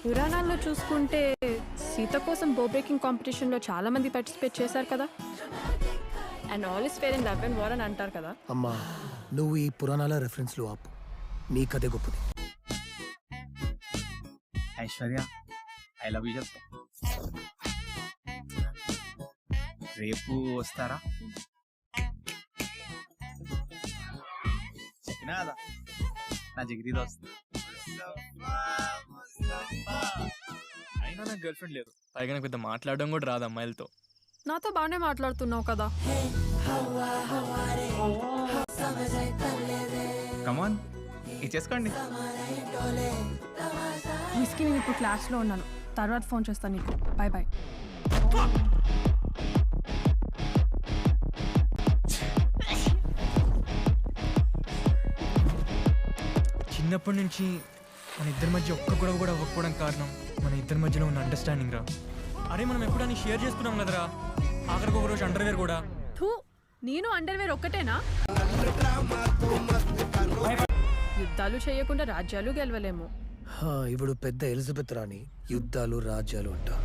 పురాణాల్లో చూసుకుంటే సీత కోసం బో బ్రేకింగ్ కాంపిటీషన్లో చాలా మంది పార్టిసిపేట్ చేశారు కదా. And all is fair in love and war అని అంటారు కదా. అమ్మా నువ్వు ఈ పురాణాల రెఫరెన్స్లు ఆపు, నీ కథే గొప్పది. ఐశ్వర్య ఐ లవ్ యూ చెప్తా. రేపు వస్తారా? చెప్పినా కదా నా జిగిరి దోస్త్. అయినా నాకు గర్ల్ ఫ్రెండ్ లేదు, పైగా నాకు పెద్ద మాట్లాడడం కూడా రాదు అమ్మాయిలతో. నాతో బాగానే మాట్లాడుతున్నావు కదా. కమాన్ ఇచ్చేసుకోండి. విస్కీ నేను ఇప్పుడు క్లాస్లో ఉన్నాను, తర్వాత ఫోన్ చేస్తాను నీకు. Bye bye. చిన్నప్పటి నుంచి మన ఇద్దరి మధ్య ఒక్క గొడవ కూడా అవ్వకపోవడం కారణం మన ఇద్దరి మధ్యలో ఉన్న అండర్స్టాండింగ్ రా. అరే మనం ఎప్పుడని షేర్ చేసుకున్నాం కదరా, ఆఖరికి ఒక రోజు అండర్వేర్ కూడా. థూ, నేను అండర్వేర్ ఒక్కటేనా? యుద్ధాలు చేయకుండా రాజ్యాలు గెలవలేము. ఇప్పుడు పెద్ద ఎలిజబెత్ రాణి యుద్ధాలు రాజ్యాలు అంట.